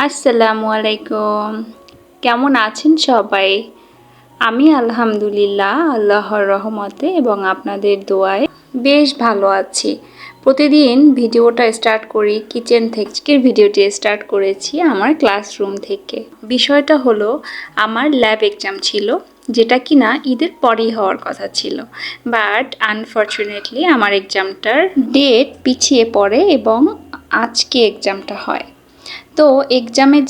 আসসালামু আলাইকুম। কেমন আছেন সবাই? আমি আলহামদুলিল্লাহ আল্লাহর রহমতে এবং আপনাদের দোয়ায় বেশ ভালো আছি। প্রতিদিন ভিডিওটা স্টার্ট করি কিচেন থেকে। আজকের ভিডিওটি স্টার্ট করেছি আমার ক্লাসরুম থেকে। বিষয়টা হলো আমার ল্যাব এক্সাম ছিল, যেটা কিনা ঈদের পরেই হওয়ার কথা ছিল, বাট আনফর্চুনেটলি আমার এক্সামটার ডেট পিছিয়ে পড়ে এবং আজকে এক্সামটা হয়। তো এক্সামে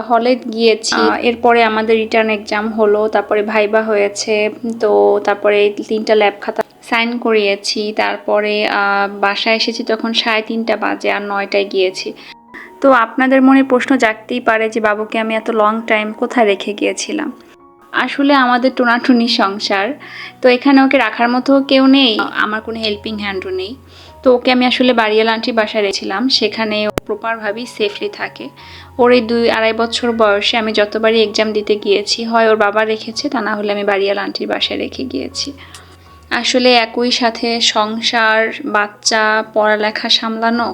হলে গিয়েছি, এরপরে আমাদের রিটার্ন এক্সাম হলো, তারপরে ভাইবা হয়েছে। তো তারপরে 3টা ল্যাব খাতা সাইন করিয়েছি। তারপরে বাসায় এসেছি তখন 3:30 বাজে, আর 9টায় গিয়েছি। তো আপনাদের মনে প্রশ্ন জাগতেই পারে যে বাবুকে আমি এত লং টাইম কোথায় রেখে গিয়েছিলাম। আসলে আমাদের টোনাটুনি সংসার, তো এখানে ওকে রাখার মতো কেউ নেই, আমার কোনো হেল্পিং হ্যান্ডও নেই। তো ওকে আমি আসলে বাড়িয়াল আন্টির বাসায় রেখেছিলাম, সেখানে ও প্রপারভাবেই সেফলি থাকে। ওর এই 2-2.5 বছর বয়সে আমি যতবারই এক্সাম দিতে গিয়েছি, হয় ওর বাবা রেখেছে, তা না হলে আমি বাড়িয়াল আন্টির বাসায় রেখে গিয়েছি। আসলে একই সাথে সংসার, বাচ্চা, পড়ালেখা সামলানো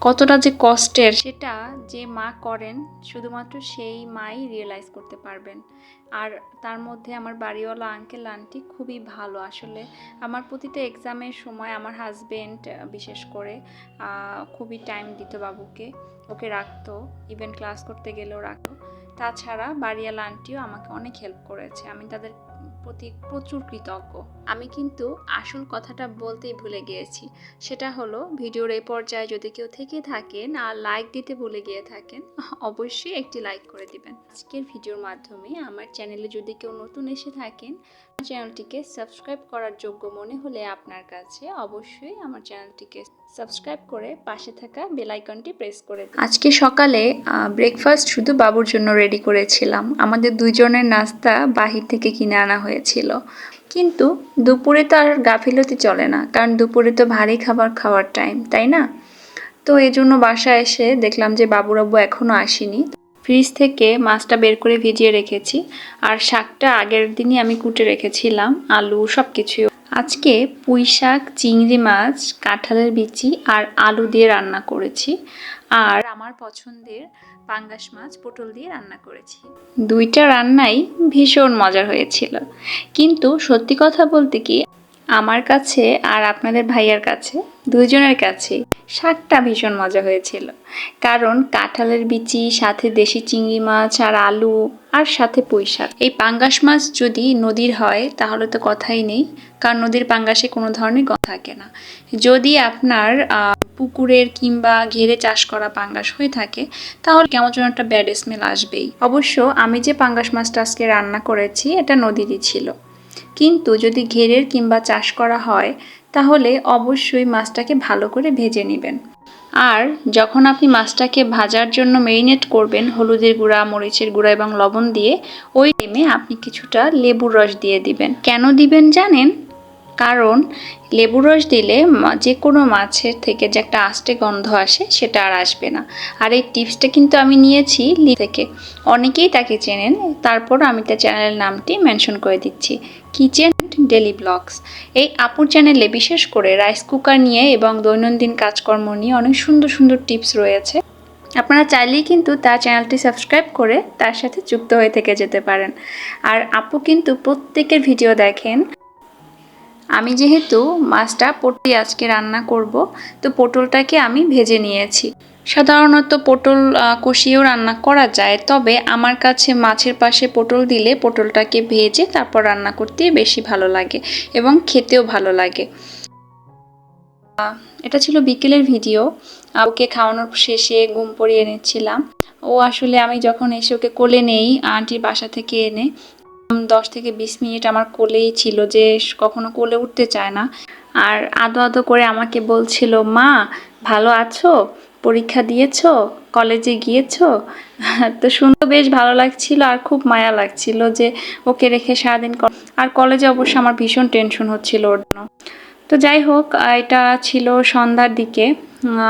কতটা যে কষ্টের, সেটা যে মা করেন শুধুমাত্র সেই মাই রিয়েলাইজ করতে পারবেন। আর তার মধ্যে আমার বাড়িওয়ালা আঙ্কেল আন্টি খুবই ভালো। আসলে আমার প্রতিটা এক্সামের সময় আমার হাজবেন্ড বিশেষ করে খুবই টাইম দিত বাবুকে, ওকে রাখতো, ইভেন ক্লাস করতে গেলেও রাখতো। তাছাড়া বাড়িওয়ালা আন্টিও আমাকে অনেক হেল্প করেছে, আমি তাদের প্রতি প্রচুর কৃতজ্ঞ। আমি কিন্তু আসল কথাটা বলতেই ভুলে গিয়েছি, সেটা হলো ভিডিওর এই পর্যায়ে যদি কেউ থেকে থাকেন আর লাইক দিতে ভুলে গিয়ে থাকেন, অবশ্যই একটি লাইক করে দিবেন। আজকের ভিডিওর মাধ্যমে আমার চ্যানেলে যদি কেউ নতুন এসে থাকেন, চ্যানেলটিকে সাবস্ক্রাইব করার যোগ্য মনে হলে আপনার কাছে অবশ্যই আমার চ্যানেলটিকে সাবস্ক্রাইব করে পাশে থাকা বেল আইকনটি প্রেস করে দিন। আজকে সকালে ব্রেকফাস্ট শুধু বাবুর জন্য রেডি করেছিলাম। আমাদের দুইজনের নাস্তা বাহির থেকে কিনে আনা হয়েছিল, কিন্তু দুপুরে তো আর গাফিলতি চলে না, কারণ দুপুরে তো ভারী খাবার খাওয়ার টাইম, তাই না? তো এই জন্য বাসায় এসে দেখলাম যে বাবুর আব্বু এখনও আসেনি। ফ্রিজ থেকে মাছটা বের করে ভিজিয়ে রেখেছি, আর শাকটা আগের দিনই আমি কুটে রেখেছিলাম, আলু সব কিছু। আজকে পুঁই শাক, চিংড়ি মাছ, কাঁঠালের বিচি আর আলু দিয়ে রান্না করেছি, আর আমার পছন্দের পাঙ্গাস মাছ পটল দিয়ে রান্না করেছি। দুইটা রান্নাই ভীষণ মজার হয়েছিল। কিন্তু সত্যি কথা বলতে কি, আমার কাছে আর আপনাদের ভাইয়ার কাছে, দুইজনের কাছে শাকটা ভীষণ মজা হয়েছিল। কারণ কাঁঠালের বিচি, সাথে দেশি চিংড়ি মাছ আর আলু, আর সাথে পুঁই শাক। এই পাঙ্গাস মাছ যদি নদীর হয় তাহলে তো কথাই নেই, কারণ নদীর পাঙ্গাসে কোনো ধরনের গন্ধ থাকে না। যদি আপনার পুকুরের কিংবা ঘেরে চাষ করা পাঙ্গাস হয়ে থাকে, তাহলে কেমন যেন একটা ব্যাড স্মেল আসবেই। অবশ্য আমি যে পাঙ্গাস মাছটা আজকে রান্না করেছি এটা নদীরই ছিল, কিন্তু যদি ঘেরের কিংবা চাষ করা হয় তাহলে অবশ্যই মাছটাকে ভালো করে ভেজে নেবেন। আর যখন আপনি মাছটাকে ভাজার জন্য মেরিনেট করবেন হলুদের গুঁড়া, মরিচের গুঁড়া এবং লবণ দিয়ে, ওই টাইমে আপনি কিছুটা লেবুর রস দিয়ে দিবেন। কেন দিবেন জানেন? কারণ লেবুর রস দিলে যে কোনো মাছের থেকে যে একটা আষ্টে গন্ধ আসে সেটা আর আসবে না। আর এই টিপসটা কিন্তু আমি নিয়েছি থেকে, অনেকেই তাকে চেনেন, তারপর আমি তার চ্যানেলের নামটি মেনশন করে দিচ্ছি, কিচেন ডেলি ব্লগস। এই আপুর চ্যানেলে বিশেষ করে রাইস কুকার নিয়ে এবং দৈনন্দিন কাজকর্ম নিয়ে অনেক সুন্দর সুন্দর টিপস রয়েছে। আপনারা চাইলেই কিন্তু তার চ্যানেলটি সাবস্ক্রাইব করে তার সাথে যুক্ত হয়ে থেকে যেতে পারেন। আর আপু কিন্তু প্রত্যেকের ভিডিও দেখেন। আমি যেহেতু মাছটা পটল আজকে রান্না করব, তো পটলটাকে আমি ভেজে নিয়েছি। সাধারণত পটল কষিয়েও রান্না করা যায়, তবে আমার কাছে মাছের পাশে পটল দিলে পটলটাকে ভেজে তারপর রান্না করতে বেশি ভালো লাগে এবং খেতেও ভালো লাগে। এটা ছিল বিকেলের ভিডিও। ওকে খাওয়ানোর শেষে ঘুম পড়িয়ে এনেছিলাম। ও আসলে আমি যখন এসে ওকে কোলে নেই আন্টির বাসা থেকে এনে, 10 থেকে 20 মিনিট আমার কোলেই ছিল, যে কখনো কোলে উঠতে চায় না। আর আদো আদো করে আমাকে বলছিল, মা ভালো আছো, পরীক্ষা দিয়েছো, কলেজে গিয়েছো। তো শুনতে বেশ ভালো লাগছিল আর খুব মায়া লাগছিল যে ওকে রেখে সারাদিন। আর কলেজে অবশ্য আমার ভীষণ টেনশন হচ্ছিল ওর জন্য। তো যাই হোক, এটা ছিল সন্ধ্যার দিকে,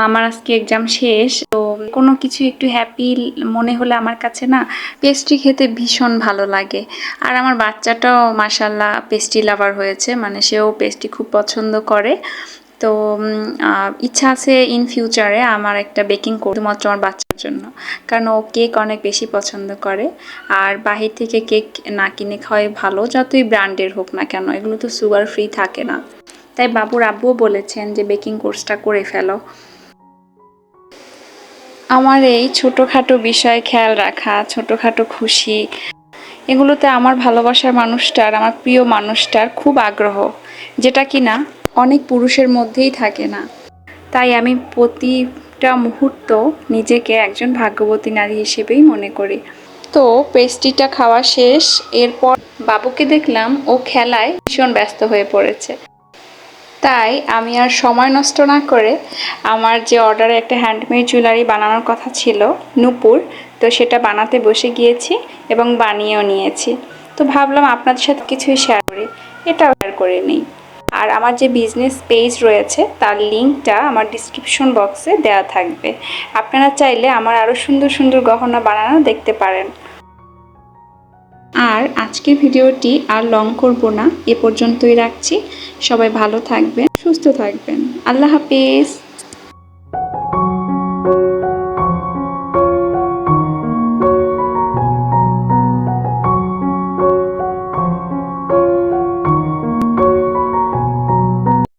আমার আজকে এক্সাম শেষ। তো কোনো কিছু একটু হ্যাপি মনে হলে আমার কাছে না পেস্ট্রি খেতে ভীষণ ভালো লাগে। আর আমার বাচ্চাটাও মাশাল্লাহ পেস্ট্রি লাভার হয়েছে, মানে সেও পেস্ট্রি খুব পছন্দ করে। তো ইচ্ছা আছে ইন ফিউচারে আমার একটা বেকিং শুধুমাত্র আমার বাচ্চার জন্য, কারণ ও কেক অনেক বেশি পছন্দ করে। আর বাহির থেকে কেক না কিনে খাওয়াই ভালো, যতই ব্র্যান্ডের হোক না কেন, এগুলো তো সুগার ফ্রি থাকে না। তাই বাবুর আব্বুও বলেছেন যে বেকিং কোর্সটা করে ফেলো। আমার এই ছোটোখাটো বিষয় খেয়াল রাখা, ছোটোখাটো খুশি, এগুলোতে আমার ভালোবাসার মানুষটার, আমার প্রিয় মানুষটার খুব আগ্রহ, যেটা কিনা অনেক পুরুষের মধ্যেই থাকে না। তাই আমি প্রতিটা মুহূর্ত নিজেকে একজন ভাগ্যবতী নারী হিসেবেই মনে করি। তো পেস্ট্রিটা খাওয়া শেষ, এরপর বাবুকে দেখলাম ও খেলায় ভীষণ ব্যস্ত হয়ে পড়েছে। তাই আমি আর সময় নষ্ট না করে আমার যে অর্ডারে একটা হ্যান্ডমেড জুয়েলারি বানানোর কথা ছিল, নূপুর, তো সেটা বানাতে বসে গিয়েছি এবং বানিয়েও নিয়েছি। তো ভাবলাম আপনাদের সাথে কিছুই শেয়ার করি, এটাও শেয়ার করে নিই। আর আমার যে বিজনেস পেজ রয়েছে তার লিঙ্কটা আমার ডিসক্রিপশন বক্সে দেওয়া থাকবে, আপনারা চাইলে আমার আরও সুন্দর সুন্দর গহনা বানানো দেখতে পারেন। আর আজকের ভিডিওটি আর লং করব না, এ পর্যন্তই রাখছি। সবাই ভালো থাকবেন, সুস্থ থাকবেন। আল্লাহ হাফিজ।